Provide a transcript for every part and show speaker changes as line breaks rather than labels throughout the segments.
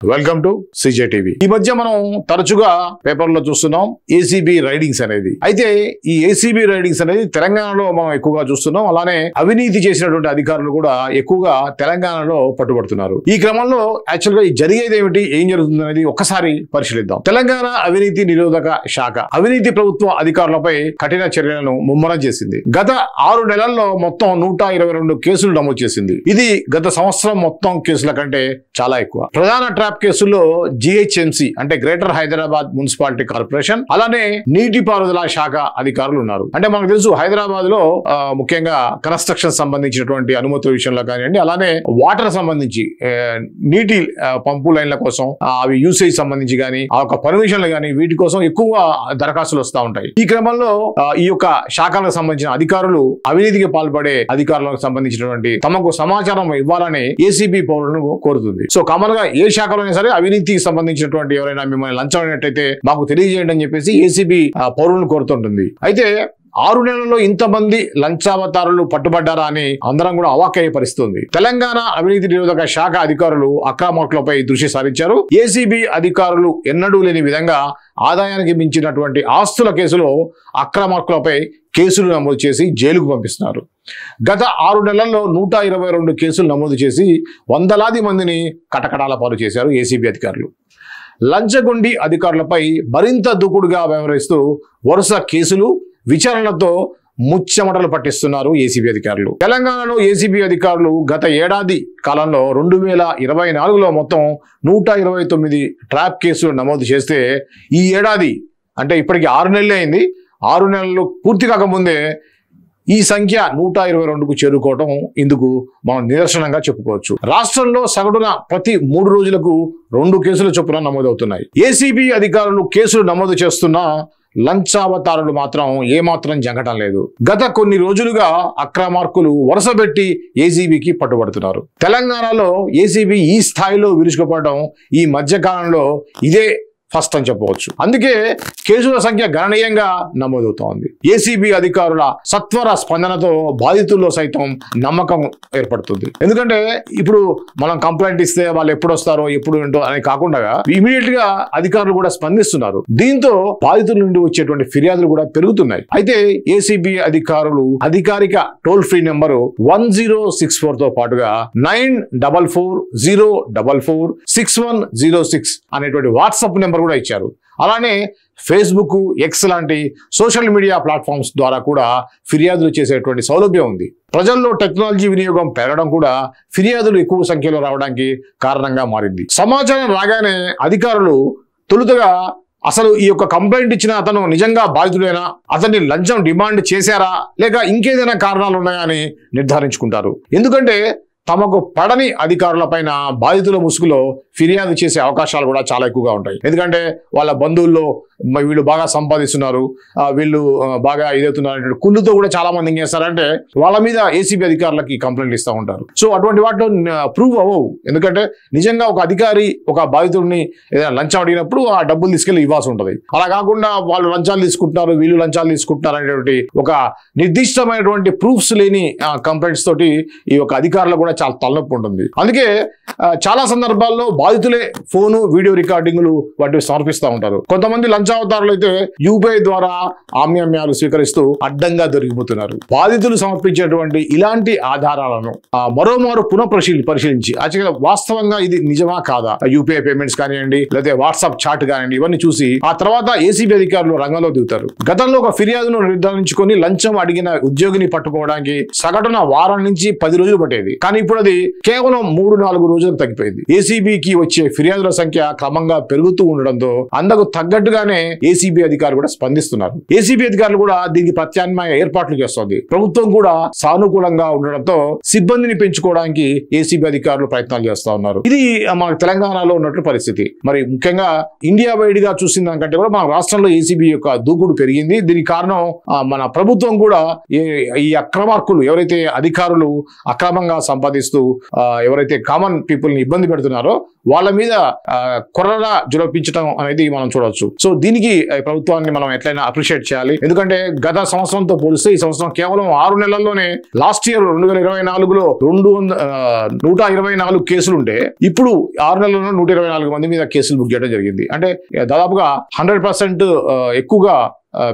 Welcome to CJ TV. ఈ మధ్య మనం తరచుగా పేపర్లో చూస్తున్నాం ఏసీబీ రైడింగ్స్ అనేది. అయితే ఈ ఏసీబీ రైడింగ్స్ అనేది తెలంగాణలో మనం ఎక్కువగా చూస్తున్నాం. అలానే అవినీతి చేసినటువంటి అధికారులు కూడా ఎక్కువగా తెలంగాణలో పట్టుబడుతున్నారు. ఈ క్రమంలో యాక్చువల్ గా జరిగేది ఏమిటి, ఏం జరుగుతుంది అనేది ఒక్కసారి పరిశీలిద్దాం. తెలంగాణ అవినీతి నిరోధక శాఖ అవినీతి ప్రభుత్వ అధికారులపై కఠిన చర్యలను ముమ్మరం చేసింది. గత 6 నెలల్లో మొత్తం 122 కేసులు నమోదు చేసింది. ఇది గత సంవత్సరం మొత్తం కేసుల కంటే చాలా ఎక్కువ. ప్రధాన ట్రాప్ కేసుల్లో జిహెచ్ఎంసి అంటే గ్రేటర్ హైదరాబాద్ మున్సిపాలిటీ కార్పొరేషన్, అలానే నీటిపారుదల శాఖ అధికారులు ఉన్నారు. అంటే మనకు తెలుసు హైదరాబాద్ లో ముఖ్యంగా కన్స్ట్రక్షన్ సంబంధించినటువంటి అనుమతుల విషయంలో కానివ్వండి, అలానే వాటర్ సంబంధించి నీటి పంపు లైన్ల కోసం అవి యూసేజ్ సంబంధించి కానీ ఆ యొక్క పర్మిషన్లు కానీ వీటి కోసం ఎక్కువ దరఖాస్తులు వస్తూ ఉంటాయి. ఈ క్రమంలో ఈ యొక్క శాఖలకు సంబంధించిన అధికారులు అవినీతికి పాల్పడే అధికారులకు సంబంధించినటువంటి తమకు సమాచారం ఇవ్వాలని ఏసీబీ పౌరులను కోరుతుంది. సో కామన్ గా ఏ శాఖలో సరే అవినీతికి సంబంధించినటువంటి ఎవరైనా మిమ్మల్ని లంచం అయినట్టయితే మాకు తెలియజేయండి అని చెప్పేసి ఏసీబీ పౌరులను కోరుతుంటుంది. అయితే 6 నెలల్లో ఇంతమంది లంచావతారులు పట్టుబడ్డారా అని అందరం కూడా అవాక్కయ్యే పరిస్థితుంది. తెలంగాణ అవినీతి నిరోధక శాఖ అధికారులు అక్రమార్కులపై దృష్టి సారించారు. ఏసీబీ అధికారులు ఎన్నడూ లేని విధంగా ఆదాయానికి మించినటువంటి ఆస్తుల కేసులో అక్రమార్కులపై కేసులు నమోదు చేసి జైలుకు పంపిస్తున్నారు. గత 6 నెలల్లో 122 కేసులు నమోదు చేసి వందలాది మందిని కటకటాల పాలు చేశారు ఏసీబీ అధికారులు. లంచగొండి అధికారులపై మరింత దూకుడుగా వ్యవహరిస్తూ వరుస కేసులు విచారణలతో ముచ్చెమటలు పట్టిస్తున్నారు ఏసీబీ అధికారులు. తెలంగాణలో ఏసీబీ అధికారులు గత ఏడాది కాలంలో 2024లో మొత్తం 129 ట్రాప్ కేసులు నమోదు చేస్తే ఈ ఏడాది అంటే ఇప్పటికి 6 నెలలే అయింది. 6 నెలలు పూర్తి కాకముందే ఈ సంఖ్య 122కు చేరుకోవటం ఇందుకు మనం నిదర్శనంగా చెప్పుకోవచ్చు. రాష్ట్రంలో సగటున ప్రతి 3 రోజులకు 2 కేసుల చొప్పున నమోదవుతున్నాయి. ఏసీబీ అధికారులు కేసులు నమోదు చేస్తున్న లంచావతారులు మాత్రం ఏమాత్రం జంగటం లేదు. గత కొన్ని రోజులుగా అక్రమార్కులు వరుసపెట్టి ఏసీబీకి పట్టుబడుతున్నారు. తెలంగాణలో ఏసీబీ ఈ స్థాయిలో విరుచుకుపడడం ఈ మధ్యకాలంలో ఇదే ఫస్ట్ అని చెప్పవచ్చు. అందుకే కేసుల సంఖ్య గణనీయంగా నమోదవుతోంది. ఏసీబీ అధికారుల సత్వర స్పందనతో బాధితుల్లో సైతం నమ్మకం ఏర్పడుతుంది. ఎందుకంటే ఇప్పుడు మనం కంప్లైంట్ ఇస్తే వాళ్ళు ఎప్పుడు వస్తారో ఎప్పుడు ఏంటో అని కాకుండా ఇమీడియట్ గా అధికారులు కూడా స్పందిస్తున్నారు. దీంతో బాధితుల నుండి వచ్చేటువంటి ఫిర్యాదులు కూడా పెరుగుతున్నాయి. అయితే ఏసీబీ అధికారులు అధికారిక టోల్ ఫ్రీ నెంబరు 1064తో పాటుగా 9440446106 అనేటువంటి వాట్సాప్ నెంబర్ కూడా ఇచ్చారు. అలానే ఫేస్బుక్, ఎక్స్ లాంటి సోషల్ మీడియా ప్లాట్ఫామ్స్ ద్వారా కూడా ఫిర్యాదులు చేసేటువంటి సౌలభ్యం ఉంది. ప్రజల్లో టెక్నాలజీ వినియోగం పెరగడం కూడా ఫిర్యాదులు ఎక్కువ సంఖ్యలో రావడానికి కారణంగా మారింది. సమాచారం రాగానే అధికారులు తొలుతగా అసలు ఈ యొక్క కంప్లైంట్ ఇచ్చిన అతను నిజంగా బాధితుడైనా, అతన్ని లంచం డిమాండ్ చేశారా లేక ఇంకేదైనా కారణాలు ఉన్నాయా అని నిర్ధారించుకుంటారు. ఎందుకంటే తమకు పడని అధికారులపైన బాధితుల ముసుగులో ఫిర్యాదు చేసే అవకాశాలు కూడా చాలా ఎక్కువగా ఉంటాయి. ఎందుకంటే వాళ్ళ బంధువుల్లో వీళ్ళు బాగా సంపాదిస్తున్నారు, వీళ్ళు బాగా ఇదవుతున్నారు అంటే కుళ్ళుతో కూడా చాలా మంది ఏం చేస్తారంటే వాళ్ళ మీద ఏసీబీ అధికారులకి కంప్లైంట్ ఇస్తూ ఉంటారు. సో అటువంటి వాటిలో ప్రూవ్ అవ్వవు. ఎందుకంటే నిజంగా ఒక అధికారి ఒక బాధితుడిని ఏదైనా లంచం అడిగినప్పుడు ఆ డబ్బులు తీసుకెళ్లి ఇవ్వాల్సి ఉంటుంది. అలా కాకుండా వాళ్ళు లంచాలు తీసుకుంటున్నారు, వీళ్ళు లంచాలు తీసుకుంటున్నారు అనేటువంటి ఒక నిర్దిష్టమైనటువంటి ప్రూఫ్స్ లేని కంప్లైంట్స్ తోటి ఈ యొక్క అధికారులు కూడా చాలా తలనొప్పి ఉంటుంది. అందుకే చాలా సందర్భాల్లో బాధితులే ఫోను, వీడియో రికార్డింగ్లు వాటిని సమర్పిస్తూ ఉంటారు. కొంతమంది లంచావతారులు అయితే యూపీఐ ద్వారా ఆమ్యామ్యాలు స్వీకరిస్తూ అడ్డంగా దొరికిపోతున్నారు. బాధితులు సమర్పించేటువంటి ఇలాంటి ఆధారాలను మరోమారు పరిశీలించి యాక్చువల్గా వాస్తవంగా ఇది నిజమా కాదా, యూపీఐ పేమెంట్స్ కానివ్వండి లేదా వాట్సాప్ చాట్ కానివ్వండి, ఇవన్నీ చూసి ఆ తర్వాత ఏసీబీ అధికారులు రంగంలో దిగుతారు. గతంలో ఒక ఫిర్యాదును నిర్ధారించుకొని లంచం అడిగిన ఉద్యోగిని పట్టుకోవడానికి సగటున వారం నుంచి 10 రోజులు పట్టేది. కానీ ఇప్పుడు అది కేవలం 3-4 రోజులకు తగ్గిపోయింది. ఏసీబీకి వచ్చే ఫిర్యాదుల సంఖ్య క్రమంగా పెరుగుతూ ఉండడంతో అందుకు తగ్గట్టుగానే ఏసీబీ అధికారులు కూడా స్పందిస్తున్నారు. ఏసీబీ అధికారులు కూడా దీనికి ప్రత్యామ్నాయ ఏర్పాట్లు చేస్తోంది. ప్రభుత్వం కూడా సానుకూలంగా ఉండడంతో సిబ్బందిని పెంచుకోవడానికి ఏసీబీ అధికారులు ప్రయత్నాలు చేస్తా ఉన్నారు. ఇది మన తెలంగాణలో ఉన్నట్టు పరిస్థితి. మరి ముఖ్యంగా ఇండియా వైడ్ గా చూసిన దానికంటే కూడా మన రాష్ట్రంలో ఏసీబీ యొక్క దూకుడు పెరిగింది. దీనికి కారణం మన ప్రభుత్వం కూడా ఈ అక్రమార్కులు ఎవరైతే అధికారులు అక్రమంగా సంపాదిస్తూ ఎవరైతే కామన్ పీపుల్ ని ఇబ్బంది పెడుతున్నారో వాళ్ళ మీద కొరడా జులపించడం అనేది మనం చూడవచ్చు. సో దీనికి ప్రభుత్వాన్ని మనం ఎట్లయినా అప్రిషియేట్ చేయాలి. ఎందుకంటే గత సంవత్సరంతో పోలిస్తే ఈ సంవత్సరం కేవలం 6 నెలల్లోనే లాస్ట్ ఇయర్ 2024లో 124 కేసులు ఉంటే ఇప్పుడు 6 నెలల్లో 124 మంది మీద కేసులు బుక్ చేయడం జరిగింది. అంటే దాదాపుగా 100% ఎక్కువగా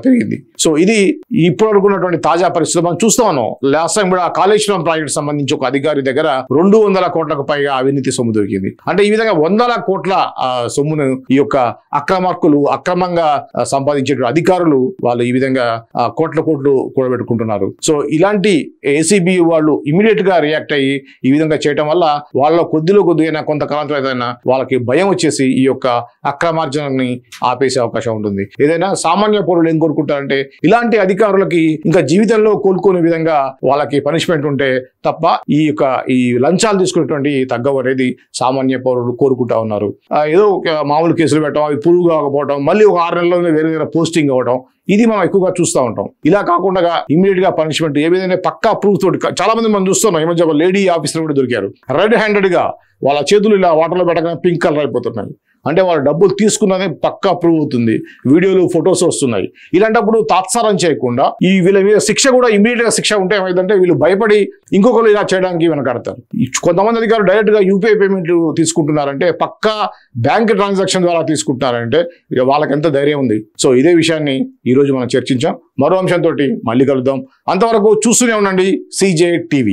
పెరిగింది. సో ఇది ఇప్పుడు అనుకున్నటువంటి తాజా పరిస్థితులు మనం చూస్తా ఉన్నాం. లాస్ట్ టైం కూడా కాళేశ్వరం ప్రాజెక్టు సంబంధించి ఒక అధికారి దగ్గర 200 కోట్లకు పైగా అవినీతి సొమ్ము దొరికింది. అంటే ఈ విధంగా 100 కోట్ల సొమ్మును ఈ యొక్క అక్రమంగా సంపాదించేటువంటి అధికారులు వాళ్ళు ఈ విధంగా కోట్లు కూడబెట్టుకుంటున్నారు. సో ఇలాంటి ఏసీబీ వాళ్ళు ఇమీడియట్ గా రియాక్ట్ అయ్యి ఈ విధంగా చేయడం వల్ల వాళ్ళ కొద్దిగా కొంతకాలం తర్వాత వాళ్ళకి భయం వచ్చేసి ఈ యొక్క అక్రమార్జనని ఆపేసే అవకాశం ఉంటుంది. ఏదైనా సామాన్య పౌరులు ఏం కోరుకుంటారంటే ఇలాంటి అధికారులకి ఇంకా జీవితంలో కోలుకునే విధంగా వాళ్ళకి పనిష్మెంట్ ఉంటే తప్ప ఈ లంచాలు తీసుకునేటువంటి తగ్గవు అనేది సామాన్య పౌరులు కోరుకుంటా ఉన్నారు. ఏదో మామూలు కేసులు పెట్టడం, అవి పురుగు కాకపోవడం, మళ్ళీ ఒక 6 నెలల్లో వేరే పోస్టింగ్ అవ్వడం, ఇది మనం ఎక్కువగా చూస్తూ ఉంటాం. ఇలా కాకుండా ఇమీడియట్ గా పనిష్మెంట్ ఏ విధంగా పక్కా ప్రూఫ్ తోటి చాలా మంది మనం చూస్తున్నాం. ఈ మధ్య ఒక లేడీ ఆఫీసర్ కూడా దొరికారు. రెడ్ హ్యాండెడ్ గా వాళ్ళ చేతులు ఇలా వాటర్లో పెట్టగానే పింక్ కలర్ అయిపోతున్నాయి. అంటే వాళ్ళు డబ్బులు తీసుకున్నదే పక్కా ప్రూవ్ అవుతుంది. వీడియోలు, ఫొటోస్ వస్తున్నాయి. ఇలాంటప్పుడు తాత్సారం చేయకుండా వీళ్ళ మీద శిక్ష కూడా ఇమీడియట్ గా శిక్ష ఉంటే ఏమైందంటే వీళ్ళు భయపడి ఇంకొకరు ఇలా చేయడానికి వెనకాడతారు. కొంతమంది అధికారులు డైరెక్ట్ గా యూపీఐ పేమెంట్ తీసుకుంటున్నారంటే, పక్కా బ్యాంక్ ట్రాన్సాక్షన్ ద్వారా తీసుకుంటున్నారంటే ఇక వాళ్ళకి ఎంత ధైర్యం ఉంది. సో ఇదే విషయాన్ని ఈ రోజు మనం చర్చించాం. మరో అంశంతో మళ్ళీ కలుద్దాం. అంతవరకు చూస్తూనే ఉండండి CJ TV.